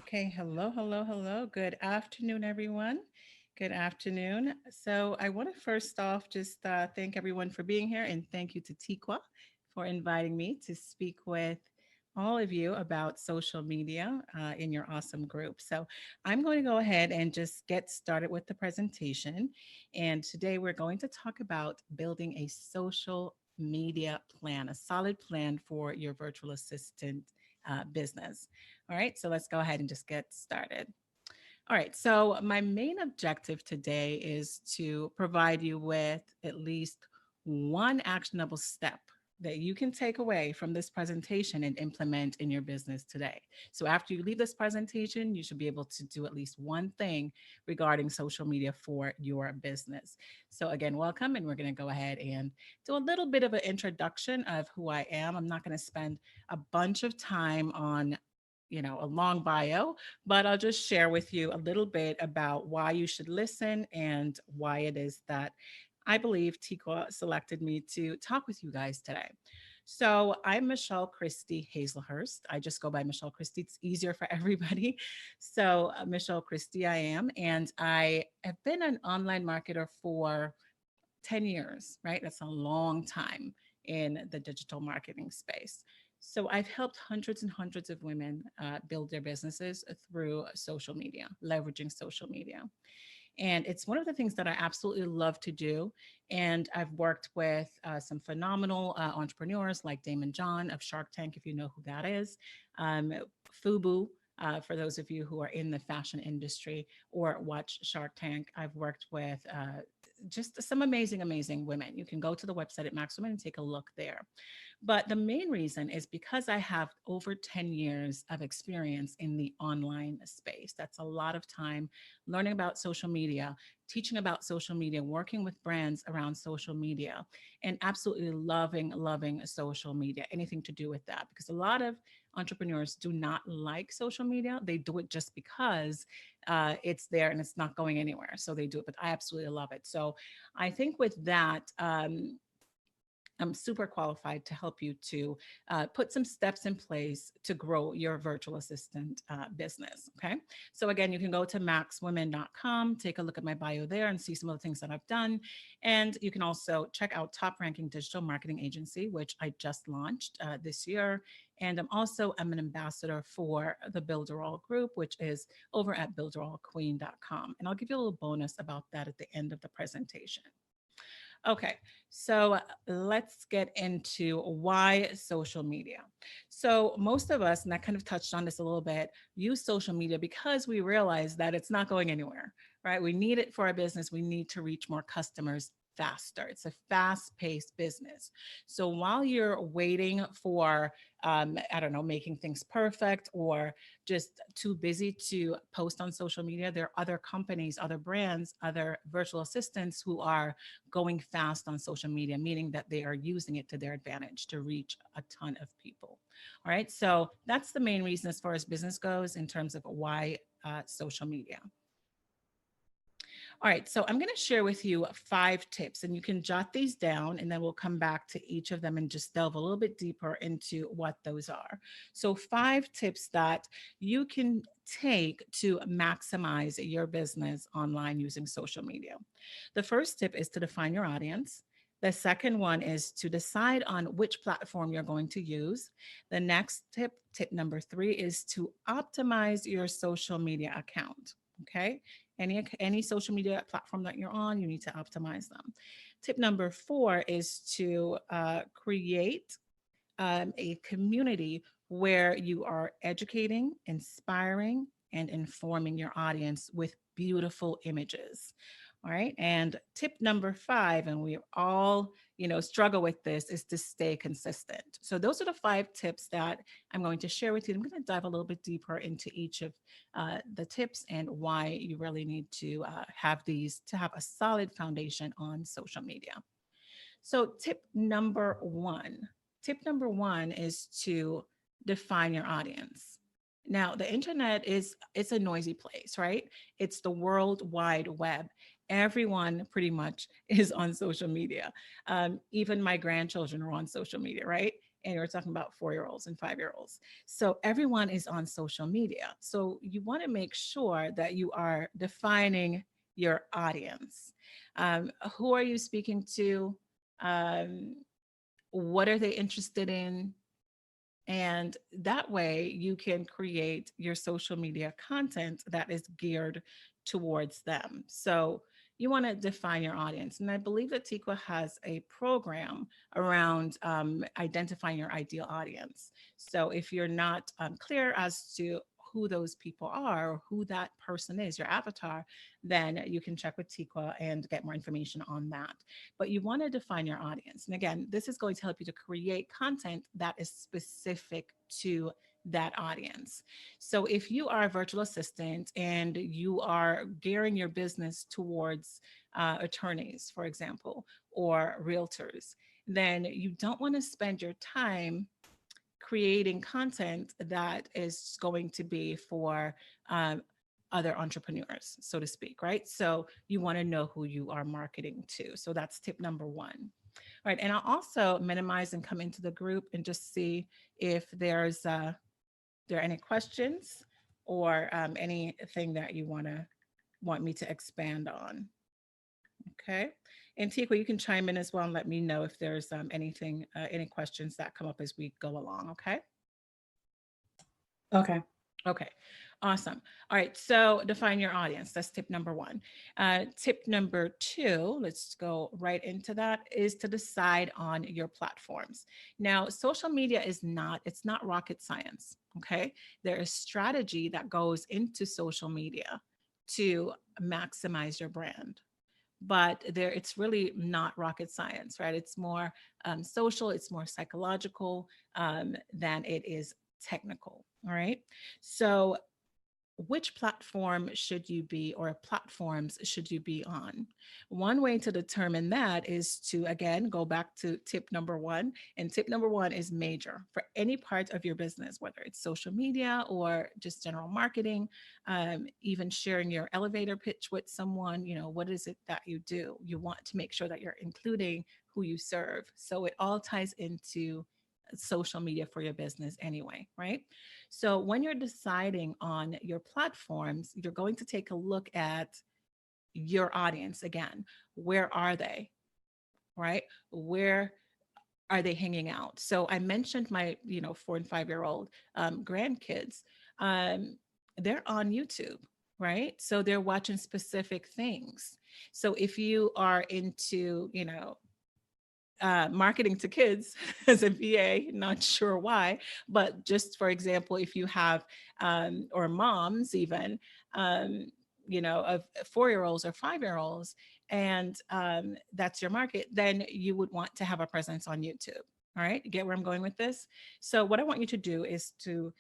Okay, hello, hello, hello. Good afternoon, everyone. Good afternoon. So, I want to first off just thank everyone for being here and thank you to Tikwa for inviting me to speak with all of you about social media in your awesome group. So, I'm going to go ahead and just get started with the presentation. And today we're going to talk about building a social media plan, a solid plan for your virtual assistant business. All right, so let's go ahead and just get started. All right, so my main objective today is to provide you with at least one actionable step that you can take away from this presentation and implement in your business today. So after you leave this presentation, you should be able to do at least one thing regarding social media for your business. So again, welcome, and we're going to go ahead and do a little bit of an introduction of who I am. I'm not going to spend a bunch of time on a long bio, but I'll just share with you a little bit about why you should listen and why it is that I believe Tikwa selected me to talk with you guys today. So I'm Michelle Christie Hazelhurst. I just go by Michelle Christie. It's easier for everybody. So Michelle Christie, I am, and I have been an online marketer for 10 years, right? That's a long time in the digital marketing space. So I've helped hundreds and hundreds of women build their businesses through social media, leveraging social media. And it's one of the things that I absolutely love to do. And I've worked with some phenomenal entrepreneurs like Damon John of Shark Tank, if you know who that is, um, Fubu. For those of you who are in the fashion industry or watch Shark Tank, I've worked with just some amazing, amazing women. You can go to the website at Max Women and take a look there. But the main reason is because I have over 10 years of experience in the online space. That's a lot of time learning about social media, teaching about social media, working with brands around social media, and absolutely loving, loving social media, anything to do with that. Because a lot of entrepreneurs do not like social media. They do it just because it's there and it's not going anywhere. So they do it, but I absolutely love it. So I think with that, I'm super qualified to help you to put some steps in place to grow your virtual assistant business. Okay. So, again, you can go to maxwomen.com, take a look at my bio there and see some of the things that I've done. And you can also check out Top Ranking Digital Marketing Agency, which I just launched this year. And I'm an ambassador for the Builderall Group, which is over at builderallqueen.com. And I'll give you a little bonus about that at the end of the presentation. Okay, so let's get into why social media. So, most of us, and I kind of touched on this a little bit, use social media because we realize that it's not going anywhere, right? We need it for our business. We need to reach more customers faster. It's a fast paced business. So, while you're waiting for, I don't know, making things perfect or just too busy to post on social media, there are other companies, other brands, other virtual assistants who are going fast on social media, meaning that they are using it to their advantage to reach a ton of people. All right. So that's the main reason as far as business goes in terms of why social media. All right, so I'm going to share with you 5 tips, and you can jot these down, and then we'll come back to each of them and just delve a little bit deeper into what those are. So, 5 tips that you can take to maximize your business online using social media. The first tip is to define your audience. The second one is to decide on which platform you're going to use. The next tip, tip number 3, is to optimize your social media account. Okay. Any social media platform that you're on, you need to optimize them. Tip number 4 is to create a community where you are educating, inspiring, and informing your audience with beautiful images. All right. And tip number 5, and we all, struggle with this, is to stay consistent. So those are the 5 tips that I'm going to share with you. I'm going to dive a little bit deeper into each of the tips and why you really need to have these to have a solid foundation on social media. So tip number one is to define your audience. Now, the internet it's a noisy place, right? It's the world wide web. Everyone pretty much is on social media. Even my grandchildren are on social media, right? and we're talking about 4-year-olds and 5-year-olds. So everyone is on social media. So you want to make sure that you are defining your audience. Who are you speaking to? Um, what are they interested in? And that way you can create your social media content that is geared towards them. So you want to define your audience. And I believe that Tikwa has a program around identifying your ideal audience. So if you're not clear as to who those people are, or who that person is, your avatar, then you can check with Tikwa and get more information on that. But you want to define your audience. And again, this is going to help you to create content that is specific to that audience. So if you are a virtual assistant and you are gearing your business towards attorneys, for example, or realtors, then you don't want to spend your time creating content that is going to be for um, other entrepreneurs, so to speak, right? So you want to know who you are marketing to. So that's tip number one. All right. And I'll also minimize and come into the group and just see if there are any questions or anything that you want me to expand on. Okay. And Tikwa, you can chime in as well and let me know if there's any questions that come up as we go along. Okay. Okay. Okay, awesome. All right, so define your audience. That's tip number one. Tip number two, let's go right into that, is to decide on your platforms. Now, social media it's not rocket science, okay? There is strategy that goes into social media to maximize your brand. But it's really not rocket science, right? It's more social, it's more psychological than it is technical. All right. So which platform should you be or platforms should you be on? One way to determine that is to, again, go back to tip number one. And tip number one is major for any part of your business, whether it's social media or just general marketing, even sharing your elevator pitch with someone. What is it that you do? You want to make sure that you're including who you serve. So it all ties into social media for your business anyway, right? So when you're deciding on your platforms, you're going to take a look at your audience again. Where are they? Right? Where are they hanging out? So I mentioned my, 4 and 5-year-old grandkids. Um, they're on YouTube, right? So they're watching specific things. So if you are into, marketing to kids as a VA, not sure why, but just for example, if you have, or moms even, um, of 4-year-olds or 5-year-olds, and that's your market, then you would want to have a presence on YouTube. All right, you get where I'm going with this? So what I want you to do is to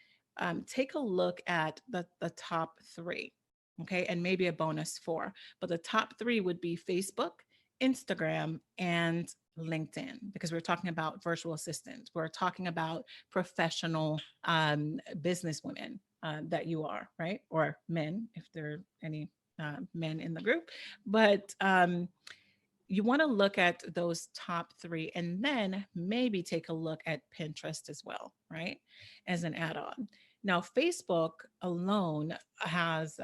take a look at the top three, okay, and maybe a bonus four, but the top three would be Facebook, Instagram, and LinkedIn, because we're talking about virtual assistants. We're talking about professional business women that you are, right? Or men, if there are any men in the group. But you want to look at those top three and then maybe take a look at Pinterest as well, right? As an add on. Now, Facebook alone has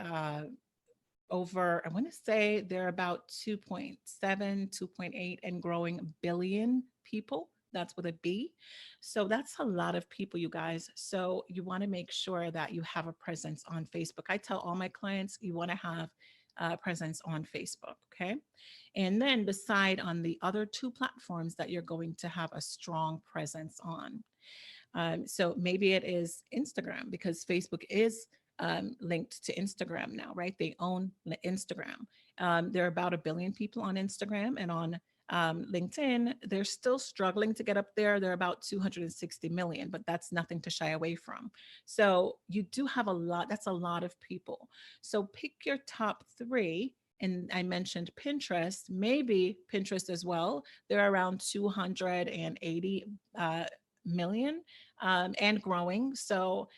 over, I want to say they're about 2.7, 2.8 and growing billion people. That's with a B. So that's a lot of people, you guys. So you want to make sure that you have a presence on Facebook. I tell all my clients you want to have a presence on Facebook. Okay. And then decide on the other two platforms that you're going to have a strong presence on. So maybe it is Instagram because Facebook is linked to Instagram now, right? They own Instagram. There are about a billion people on Instagram, and on LinkedIn, they're still struggling to get up there. They're about 260 million, but that's nothing to shy away from. So you do have a lot. That's a lot of people. So pick your top three. And I mentioned Pinterest, maybe Pinterest as well. They're around 280 million and growing. So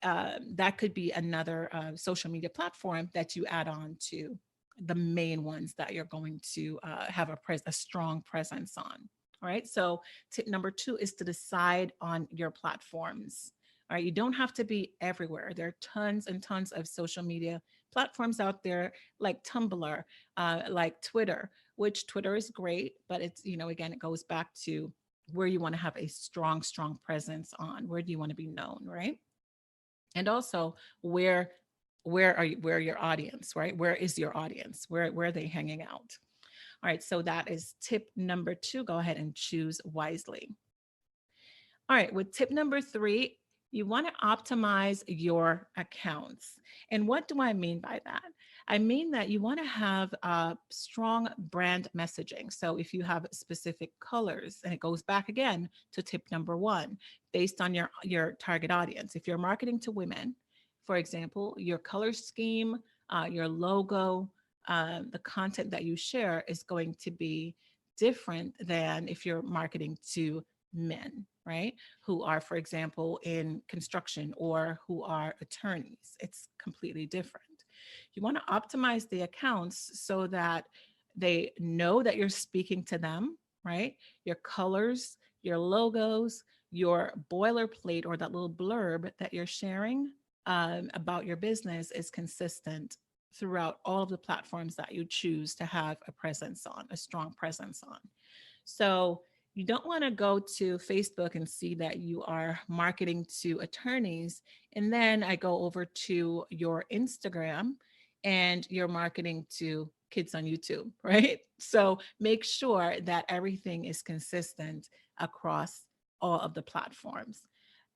that could be another social media platform that you add on to the main ones that you're going to have a strong presence on. All right. So tip number 2 is to decide on your platforms. All right. You don't have to be everywhere. There are tons and tons of social media platforms out there like Tumblr, like Twitter, which Twitter is great, but it's, again, it goes back to where you want to have a strong, strong presence on. Where do you want to be known, right? And also where are your audience, right? Where is your audience? Where are they hanging out? All right, so that is tip number 2. Go ahead and choose wisely. All right, with tip number 3, you want to optimize your accounts. And what do I mean by that? I mean that you want to have strong brand messaging. So if you have specific colors, and it goes back again to tip number 1, based on your target audience. If you're marketing to women, for example, your color scheme, your logo, the content that you share is going to be different than if you're marketing to men, right? Who are, for example, in construction or who are attorneys. It's completely different. You want to optimize the accounts so that they know that you're speaking to them, right? Your colors, your logos, your boilerplate or that little blurb that you're sharing about your business is consistent throughout all of the platforms that you choose to have a presence on, a strong presence on. So you don't want to go to Facebook and see that you are marketing to attorneys. And then I go over to your Instagram and you're marketing to kids on YouTube, right? So make sure that everything is consistent across all of the platforms.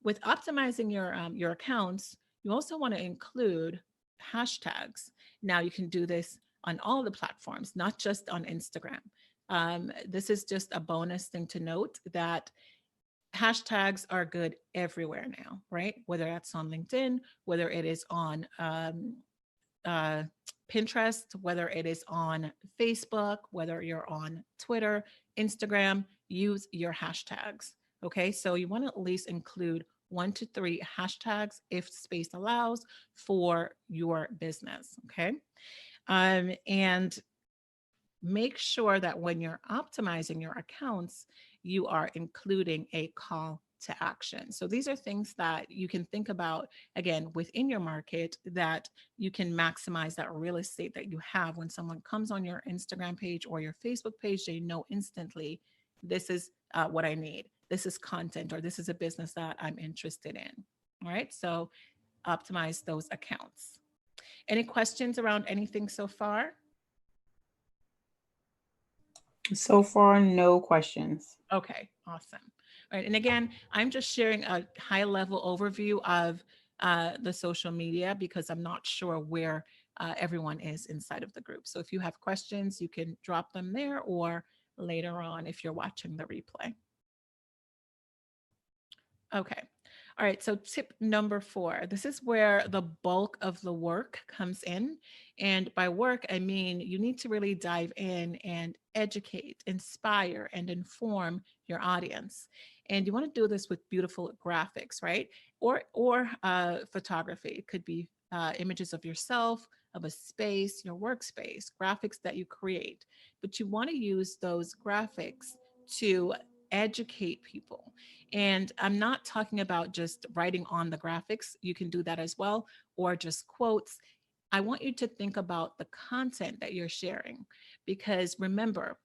With optimizing your accounts, you also want to include hashtags. Now you can do this on all the platforms, not just on Instagram. This is just a bonus thing to note that hashtags are good everywhere now, right? Whether that's on LinkedIn, whether it is on uh, Pinterest, whether it is on Facebook, whether you're on Twitter, Instagram, use your hashtags. Okay, so you want to at least include 1 to 3 hashtags if space allows for your business. Okay, and make sure that when you're optimizing your accounts, you are including a call to action. So these are things that you can think about again within your market that you can maximize that real estate that you have. When someone comes on your Instagram page or your Facebook page, they know instantly this is what I need. This is content or this is a business that I'm interested in. All right. So optimize those accounts. Any questions around anything so far? So far, no questions. Okay, awesome. All right, and again, I'm just sharing a high level overview of the social media because I'm not sure where everyone is inside of the group. So if you have questions, you can drop them there or later on if you're watching the replay. Okay. All right. So, tip number 4, this is where the bulk of the work comes in. And by work, I mean you need to really dive in and educate, inspire, and inform your audience. And you want to do this with beautiful graphics, right? Or photography. It could be images of yourself, of a space, your workspace, graphics that you create. But you want to use those graphics to educate people. And I'm not talking about just writing on the graphics. You can do that as well, or just quotes. I want you to think about the content that you're sharing because remember,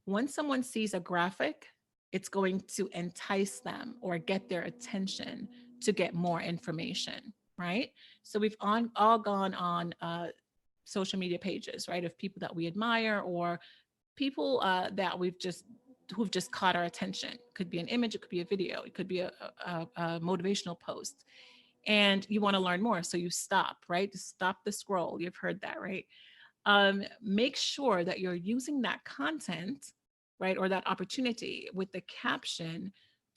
when someone sees a graphic, it's going to entice them or get their attention to get more information, right? So we've all gone on social media pages, right, of people that we admire or people that who've just caught our attention. It could be an image, it could be a video, it could be a motivational post, and you want to learn more, so you stop, right? Stop the scroll. You've heard that, right? Make sure that you're using that content, right, or that opportunity with the caption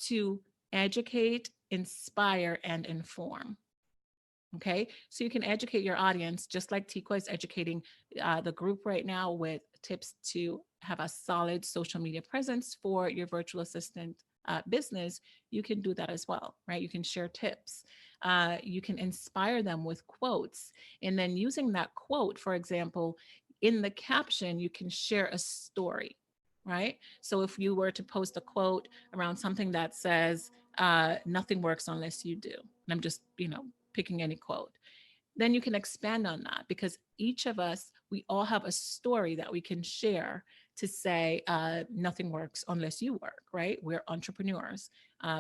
to educate, inspire, and inform. Okay, so you can educate your audience just like Tikwa is educating the group right now with tips to have a solid social media presence for your virtual assistant business. You can do that as well, right? You can share tips. You can inspire them with quotes. And then using that quote, for example, in the caption, you can share a story. right? So if you were to post a quote around something that says, nothing works unless you do, and I'm just, picking any quote, then you can expand on that, because each of us, we all have a story that we can share to say, nothing works unless you work, right? We're entrepreneurs,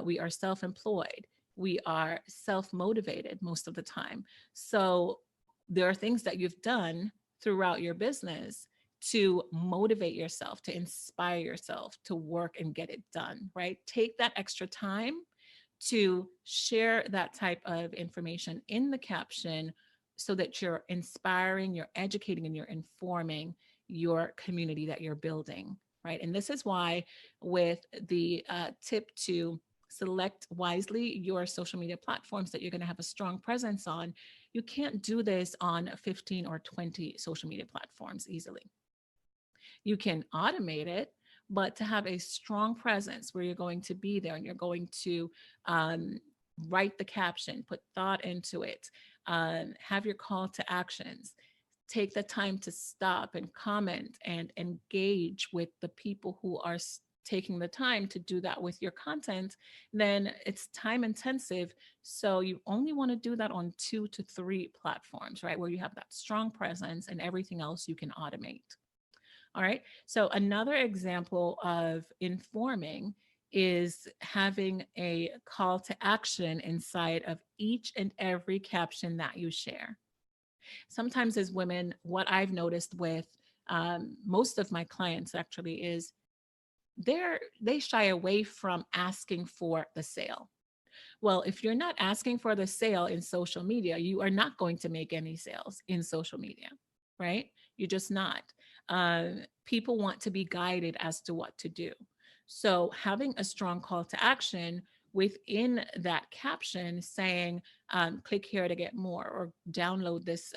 we are self employed, we are self motivated most of the time. So there are things that you've done throughout your business to motivate yourself, to inspire yourself to work and get it done, right? Take that extra time to share that type of information in the caption, so that you're inspiring, you're educating, and you're informing your community that you're building, right? And this is why, with the tip to select wisely your social media platforms that you're going to have a strong presence on, you can't do this on 15 or 20 social media platforms easily. You can automate it, but to have a strong presence where you're going to be there and you're going to um, write the caption, put thought into it, have your call to actions, take the time to stop and comment and engage with the people who are taking the time to do that with your content, then it's time intensive. So you only want to do that on 2 to 3 platforms, right? Where you have that strong presence, and everything else you can automate. All right. So another example of informing is having a call to action inside of each and every caption that you share. Sometimes, as women, what I've noticed with most of my clients actually is they shy away from asking for the sale. Well, if you're not asking for the sale in social media, you are not going to make any sales in social media, right? You're just not. People want to be guided as to what to do. So having a strong call to action within that caption saying, click here to get more, or download this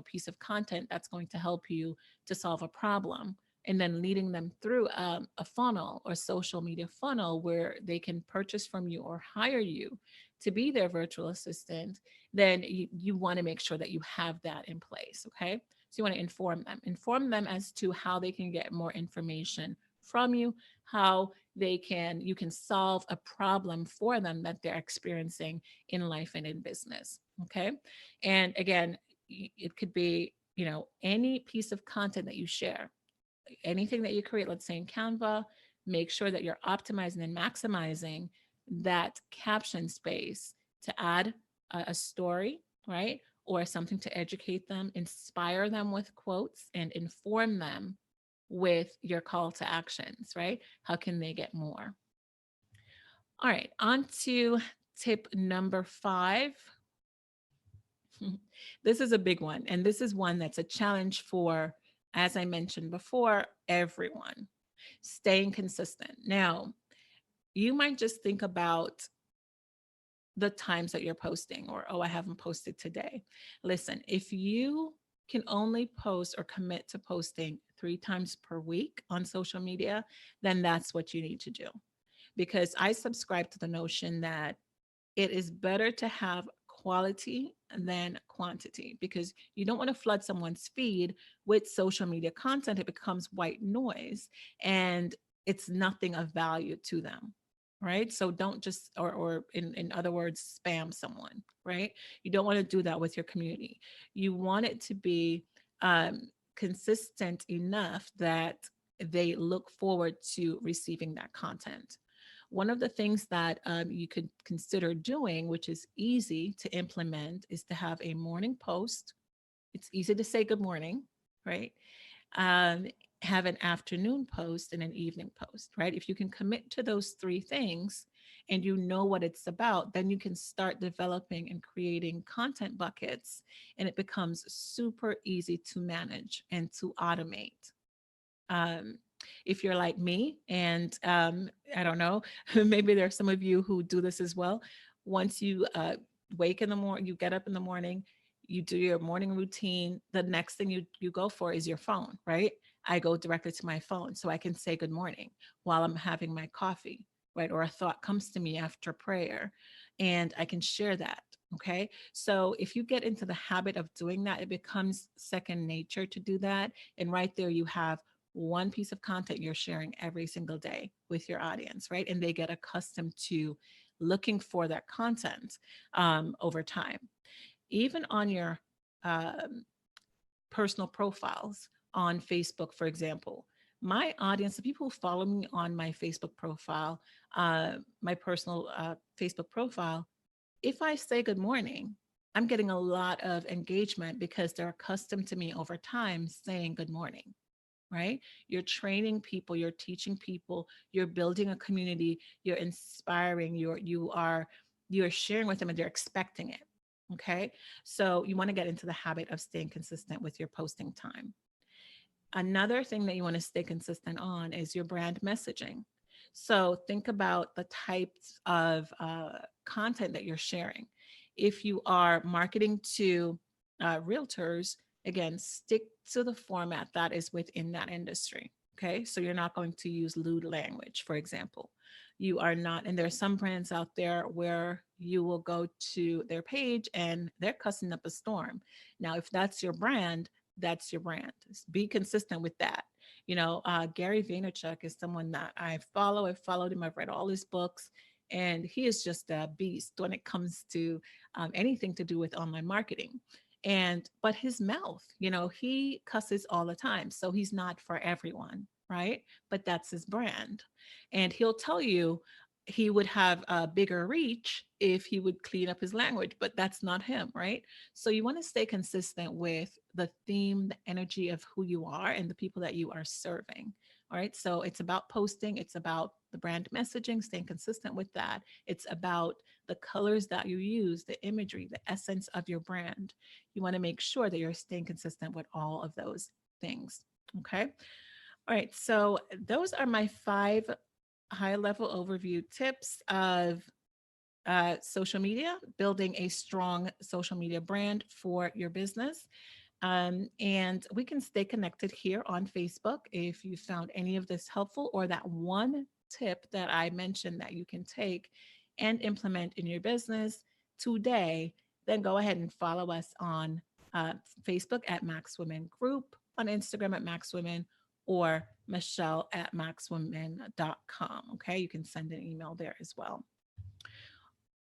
piece of content that's going to help you to solve a problem, and then leading them through a funnel or social media funnel where they can purchase from you or hire you to be their virtual assistant, then you want to make sure that you have that in place. Okay. So you want to inform them as to how they can get more information from you, how you can solve a problem for them that they're experiencing in life and in business. Okay. And again, it could be, any piece of content that you share, anything that you create, let's say in Canva, make sure that you're optimizing and maximizing that caption space to add a story, right? Or something to educate them, inspire them with quotes, and inform them with your call to actions, right? How can they get more? All right, on to tip number 5. This is a big one. And this is one that's a challenge for, as I mentioned before, everyone. Staying consistent. Now, you might just think about the times that you're posting, or, oh, I haven't posted today. Listen, if you can only post or commit to posting 3 times per week on social media, then that's what you need to do. Because I subscribe to the notion that it is better to have quality than quantity, because you don't want to flood someone's feed with social media content. It becomes white noise and it's nothing of value to them. Right. So don't just, or in other words, spam someone. Right. You don't want to do that with your community. You want it to be consistent enough that they look forward to receiving that content. One of the things that you could consider doing, which is easy to implement, is to have a morning post. It's easy to say good morning, right? Um, have an afternoon post and an evening post, right? If you can commit to those 3 things and you know what it's about, then you can start developing and creating content buckets, and it becomes super easy to manage and to automate. Um, if you're like me, and I don't know, maybe there are some of you who do this as well. Once you wake in the morning, you get up in the morning, you do your morning routine. The next thing you go for is your phone, right? I go directly to my phone so I can say good morning while I'm having my coffee, right? Or a thought comes to me after prayer, and I can share that. Okay. So if you get into the habit of doing that, it becomes second nature to do that. And right there, you have one piece of content you're sharing every single day with your audience, right? And they get accustomed to looking for that content over time. Even on your um, personal profiles on Facebook, for example. My audience, the people who follow me on my Facebook profile, my personal Facebook profile, if I say good morning, I'm getting a lot of engagement because they're accustomed to me over time saying good morning, right? You're training people, you're teaching people, you're building a community, you're inspiring, you're sharing with them and they're expecting it. Okay. So you want to get into the habit of staying consistent with your posting time. Another thing that you want to stay consistent on is your brand messaging. So think about the types of content that you're sharing. If you are marketing to realtors, again, stick to the format that is within that industry. Okay. So you're not going to use lewd language, for example. You are not, and there are some brands out there where you will go to their page and they're cussing up a storm. Now, if that's your brand, that's your brand. Be consistent with that. Gary Vaynerchuk is someone that I follow. I've followed him. I've read all his books, and he is just a beast when it comes to anything to do with online marketing. But his mouth, he cusses all the time, so he's not for everyone, right? But that's his brand, and he'll tell you he would have a bigger reach if he would clean up his language, but that's not him, right? So you want to stay consistent with the theme, the energy of who you are and the people that you are serving. All right. So it's about posting, it's about the brand messaging, staying consistent with that. It's about the colors that you use, the imagery, the essence of your brand. You want to make sure that you're staying consistent with all of those things. Okay. All right. So those are my 5 high level overview tips of social media, building a strong social media brand for your business. And we can stay connected here on Facebook. If you found any of this helpful or that one tip that I mentioned that you can take and implement in your business today, then go ahead and follow us on Facebook at Max Women Group, on Instagram at Max Women, or Michelle at maxwomen.com. Okay, you can send an email there as well.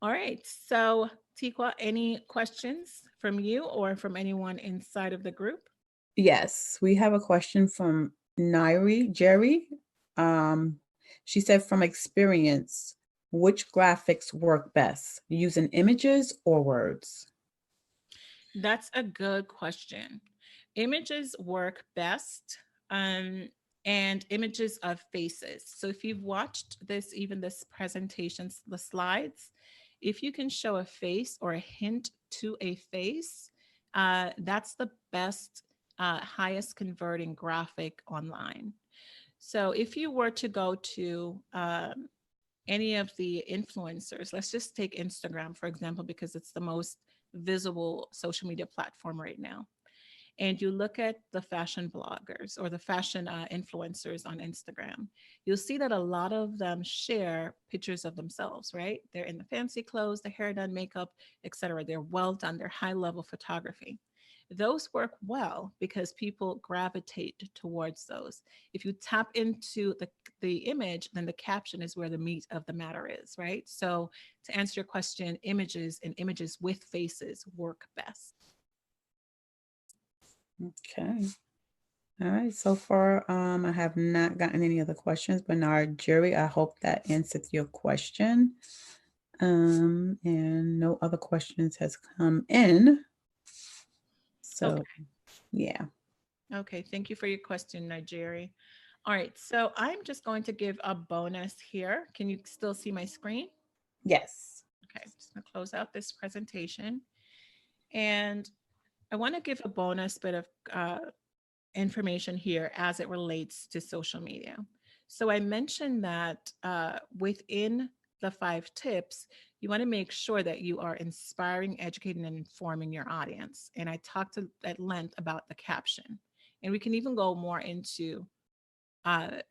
All right. So, Tikwa, any questions from you or from anyone inside of the group? Yes, we have a question from Nairi Jerry. Um, she said, from experience, which graphics work best, using images or words? That's a good question. Images work best, um, and images of faces. So if you've watched this, even this presentation, the slides, if you can show a face or a hint to a face, that's the best, highest converting graphic online. So if you were to go to any of the influencers, let's just take Instagram, for example, because it's the most visible social media platform right now. And you look at the fashion bloggers or the fashion influencers on Instagram, you'll see that a lot of them share pictures of themselves, right? They're in the fancy clothes, the hair done, makeup, etc. They're well done, they're high level photography. Those work well because people gravitate towards those. If you tap into the image, then the caption is where the meat of the matter is, right? So to answer your question, images and images with faces work best. Okay. All right. So far, I have not gotten any other questions. Bernard Jerry, I hope that answered your question. And no other questions has come in. So Okay. yeah. Okay, thank you for your question, Nigeri. All right, so I'm just going to give a bonus here. Can you still see my screen? Yes. Okay, I'm just gonna close out this presentation. And I wanna give a bonus bit of information here as it relates to social media. So I mentioned that within the 5 tips, you want to make sure that you are inspiring, educating, and informing your audience. And I talked at length about the caption. And we can even go more into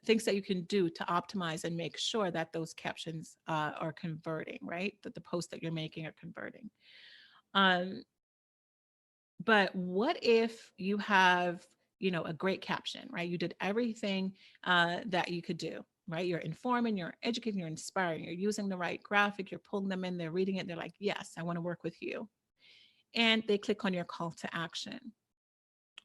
things that you can do to optimize and make sure that those captions are converting, right? That the posts that you're making are converting. Um, but what if you have a great caption, right? You did everything that you could do, right? You're informing, you're educating, you're inspiring, you're using the right graphic, you're pulling them in, they're reading it, they're like, yes, I want to work with you. And they click on your call to action.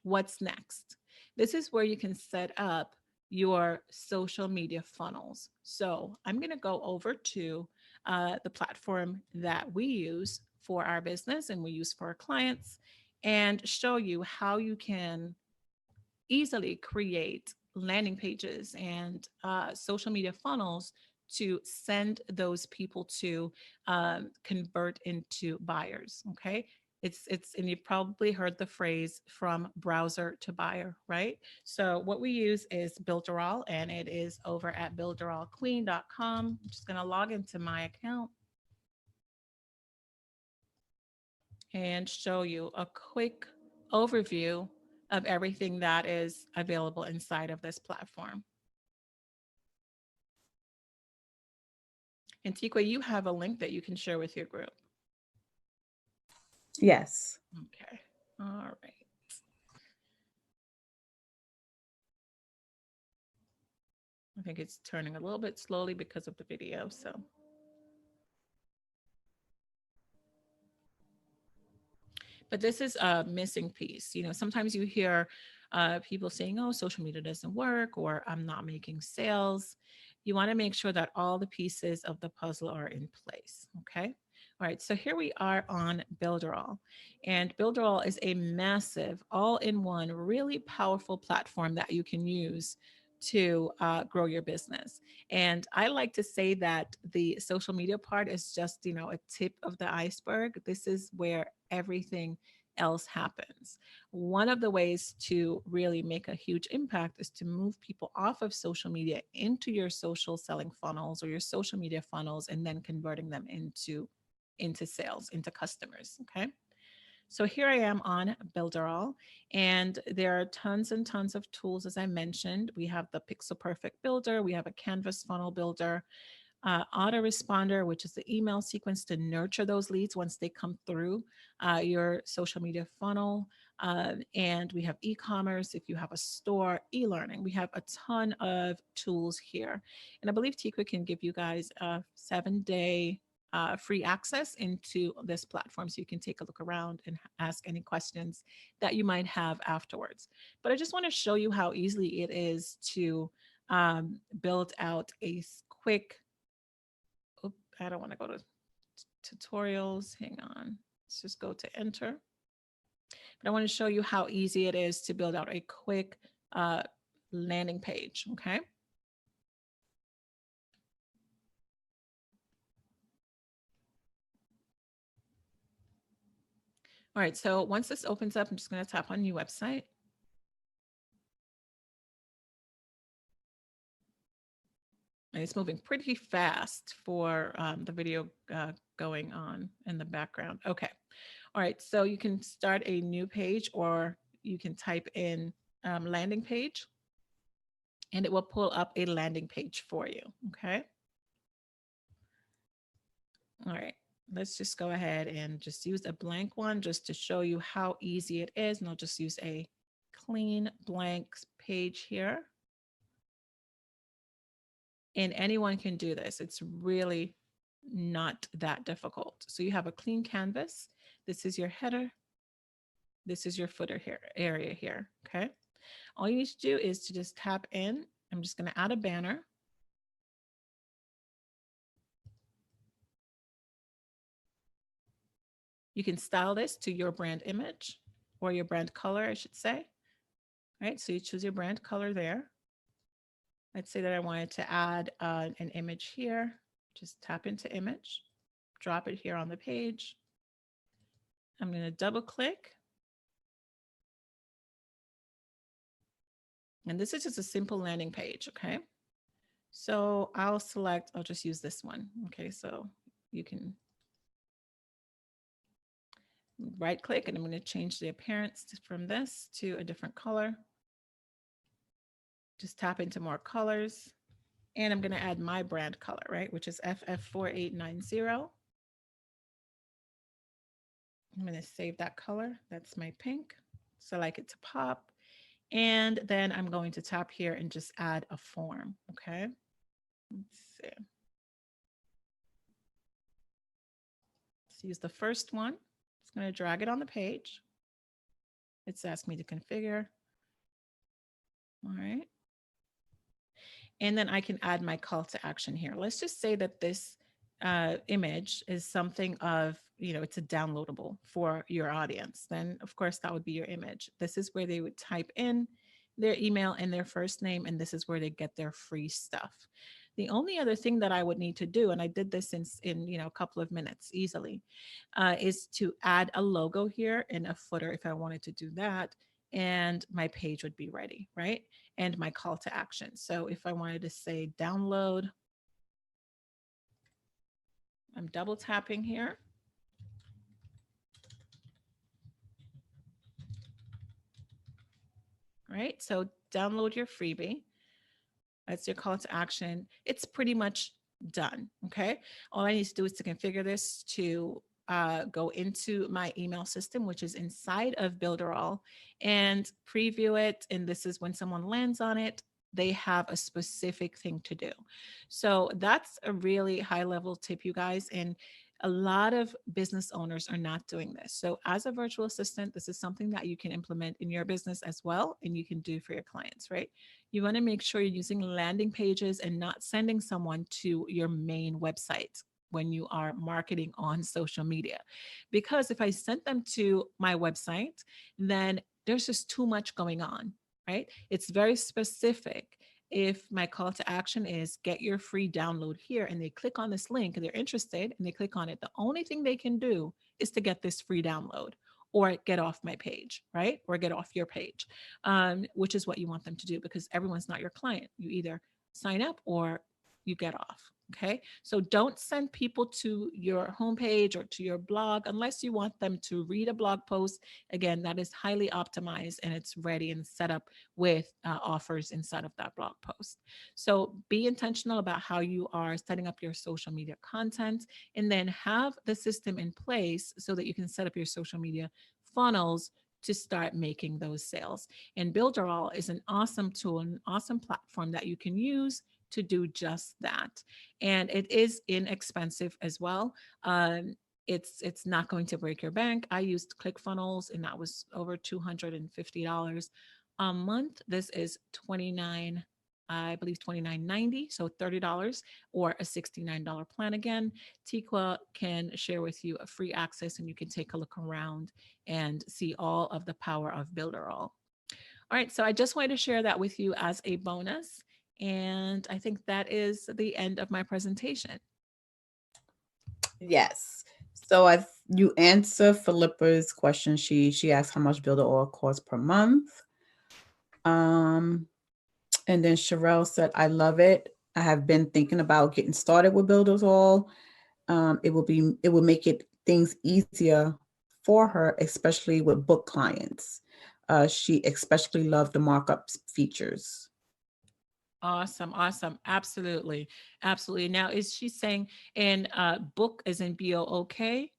What's next? This is where you can set up your social media funnels. So I'm going to go over to the platform that we use for our business and we use for our clients and show you how you can easily create landing pages and social media funnels to send those people to convert into buyers. Okay. And you've probably heard the phrase from browser to buyer, right? So what we use is Builderall, and it is over at builderallqueen.com. I'm just going to log into my account and show you a quick overview of everything that is available inside of this platform. And Tikwa, you have a link that you can share with your group. Yes. Okay. All right. I think it's turning a little bit slowly because of the video. So but this is a missing piece. Sometimes you hear people saying, oh, social media doesn't work, or I'm not making sales. You want to make sure that all the pieces of the puzzle are in place. Okay. All right. So here we are on Builderall. And Builderall is a massive, all in one, really powerful platform that you can use to grow your business. And I like to say that the social media part is just, a tip of the iceberg. This is where everything else happens. One of the ways to really make a huge impact is to move people off of social media into your social selling funnels or your social media funnels, and then converting them into sales, into customers. Okay. So here I am on Builderall, and there are tons and tons of tools. As I mentioned, we have the Pixel Perfect Builder, we have a Canvas funnel builder, autoresponder, which is the email sequence to nurture those leads once they come through your social media funnel. And we have e-commerce if you have a store, e-learning. We have a ton of tools here. And I believe Tikwa can give you guys a 7-day free access into this platform so you can take a look around and ask any questions that you might have afterwards. But I just want to show you how easily it is to build out a quick, I don't want to go to tutorials. Hang on. Let's just go to enter. But I want to show you how easy it is to build out a quick landing page. Okay. All right. So once this opens up, I'm just going to tap on new website. And it's moving pretty fast for the video going on in the background. Okay. All right. So you can start a new page, or you can type in landing page, and it will pull up a landing page for you. Okay. All right. Let's just go ahead and just use a blank one just to show you how easy it is. And I'll just use a clean blank page here. And anyone can do this. It's really not that difficult. So you have a clean canvas. This is your header. This is your footer here, area here. Okay. All you need to do is to just tap in. I'm just going to add a banner. You can style this to your brand image or your brand color, I should say. All right. So you choose your brand color there. Let's say that I wanted to add an image here. Just tap into image, drop it here on the page. I'm going to double click. And this is just a simple landing page. Okay. So I'll just use this one. Okay. So you can right click, and I'm going to change the appearance from this to a different color. Just tap into more colors, and I'm going to add my brand color, right, which is FF4890. I'm going to save that color. That's my pink. So I like it to pop. And then I'm going to tap here and just add a form. Okay. Let's see. Let's use the first one. It's going to drag it on the page. It's asked me to configure. All right. And then I can add my call to action here. Let's just say that this image is something of, it's a downloadable for your audience. Then, of course, that would be your image. This is where they would type in their email and their first name, and this is where they get their free stuff. The only other thing that I would need to do, and I did this in a couple of minutes easily, is to add a logo here in a footer if I wanted to do that, and my page would be ready, right? And my call to action. So if I wanted to say download, I'm double tapping here. Right, so download your freebie. That's your call to action. It's pretty much done, okay? All I need to do is to configure this to go into my email system, which is inside of Builderall, and preview it. And this is when someone lands on it, they have a specific thing to do. So that's a really high level tip, you guys. And a lot of business owners are not doing this. So as a virtual assistant, this is something that you can implement in your business as well, and you can do for your clients, right? You want to make sure you're using landing pages and not sending someone to your main website when you are marketing on social media. Because if I sent them to my website, then there's just too much going on, right? It's very specific. If my call to action is get your free download here, and they click on this link and they're interested and they click on it, the only thing they can do is to get this free download or get off my page, right? Or get off your page, which is what you want them to do, because everyone's not your client. You either sign up or you get off. Okay. So don't send people to your homepage or to your blog unless you want them to read a blog post. Again, that is highly optimized and it's ready and set up with offers inside of that blog post. So be intentional about how you are setting up your social media content, and then have the system in place so that you can set up your social media funnels to start making those sales. And Builderall is an awesome tool, an awesome platform that you can use to do just that. And it is inexpensive as well. It's not going to break your bank. I used ClickFunnels and that was over $250 a month. This is 29, I believe 29.90, so $30 or a $69 plan. Again, Tiqua can share with you a free access and you can take a look around and see all of the power of Builderall. All right, so I just wanted to share that with you as a bonus. And I think that is the end of my presentation. Yes. So you answer Philippa's question. She asked how much Builderall costs per month. And then Sherelle said, I love it. I have been thinking about getting started with Builderall. It will make things easier for her, especially with book clients. She especially loved the markup features. Awesome. Awesome. Absolutely. Absolutely. Now, is she saying in book as in BOOK?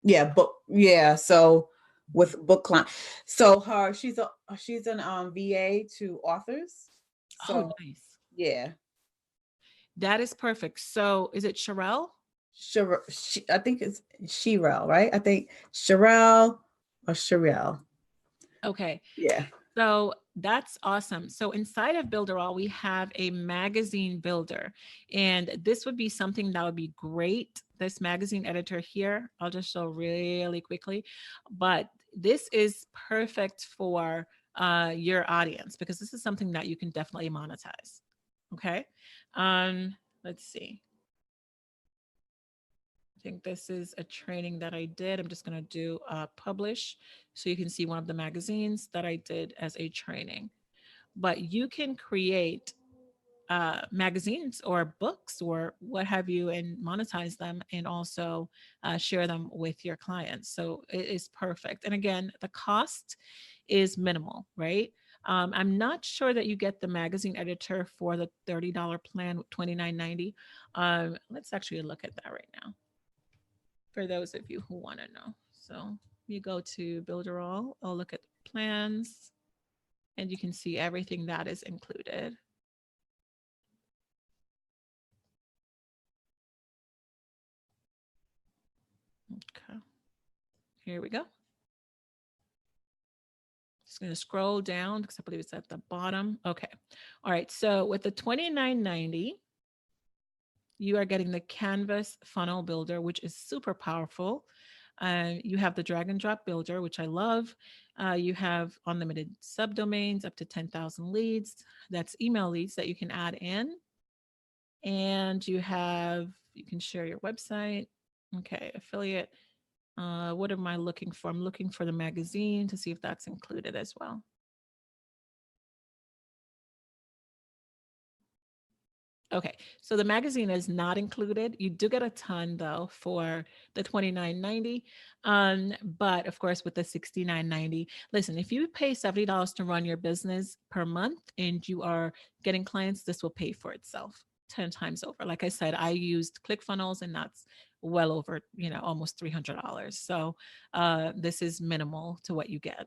Yeah, book. Yeah. So with book client, so she's an VA to authors. Oh, So nice. yeah, That is perfect. So is it Sherelle? I think it's Sherelle, right? I think Sherelle or Sherelle. Okay. Yeah. So that's awesome. So inside of Builderall, we have a magazine builder, and this would be something that would be great. This magazine editor here, I'll just show really quickly, but this is perfect for your audience because this is something that you can definitely monetize. Okay. Let's see. I think this is a training that I did. I'm just going to do publish so you can see one of the magazines that I did as a training. But you can create magazines or books or what have you and monetize them and also share them with your clients. So it is perfect. And again, the cost is minimal, right? I'm not sure that you get the magazine editor for the $30 plan, $29.90. Let's actually look at that right now for those of you who want to know. So you go to Builderall, I'll look at plans. and you can see everything that is included. Okay, here we go. Just going to scroll down because I believe it's at the bottom. Okay. All right. So with the $29.90, you are getting the Canvas Funnel Builder, which is super powerful. You have the drag and drop builder, which I love. You have unlimited subdomains, up to 10,000 leads. That's email leads that you can add in. And you can share your website. Okay, affiliate. What am I looking for? I'm looking for the magazine to see if that's included as well. Okay, so the magazine is not included. You do get a ton though for the $29.90. But of course, with the $69.90, listen, if you pay $70 to run your business per month and you are getting clients, this will pay for itself 10 times over. Like I said, I used ClickFunnels and that's well over, almost $300. So this is minimal to what you get.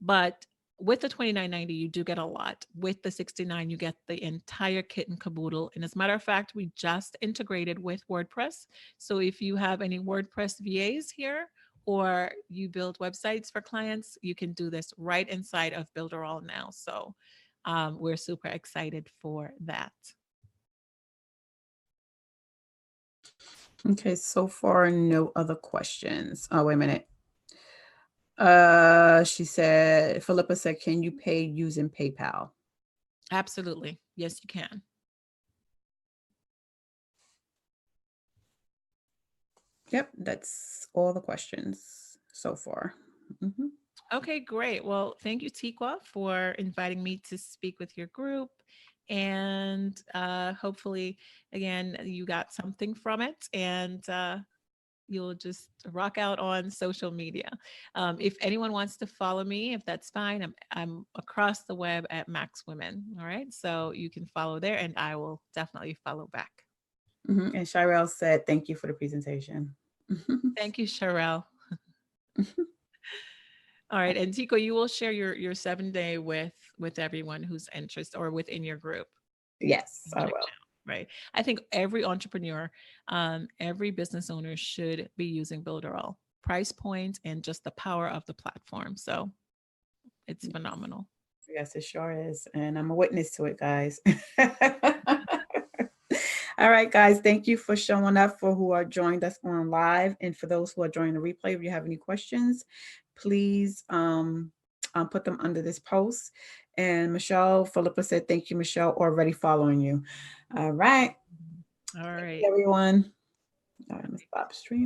But with the $29.90, you do get a lot. With the $69, you get the entire kit and caboodle. And as a matter of fact, we just integrated with WordPress. So if you have any WordPress VAs here, or you build websites for clients, you can do this right inside of Builderall now. So we're super excited for that. Okay, so far, no other questions. Oh, wait a minute. Philippa said, can you pay using PayPal? Absolutely. Yes, you can. Yep, that's all the questions so far. Mm-hmm. Okay, great. Well, thank you, Tiqua, for inviting me to speak with your group. And hopefully, again, you got something from it and you'll just rock out on social media. If anyone wants to follow me, if that's fine, I'm across the web at Max Women. All right. So you can follow there and I will definitely follow back. Mm-hmm. And Shirelle said, thank you for the presentation. Thank you, Sherelle. All right, and Tiqua, you will share your 7-day with everyone who's interested or within your group. Yes, I will. Right. I think every entrepreneur, every business owner should be using Builderall. Price point and just the power of the platform. So it's phenomenal. Yes, it sure is. And I'm a witness to it, guys. All right, guys, thank you for showing up for who are joined us on live. And for those who are joining the replay, if you have any questions, please put them under this post. And Philippa said, thank you, Michelle, already following you. All right. All right. Thank you, everyone. All right, I'm gonna stop streaming.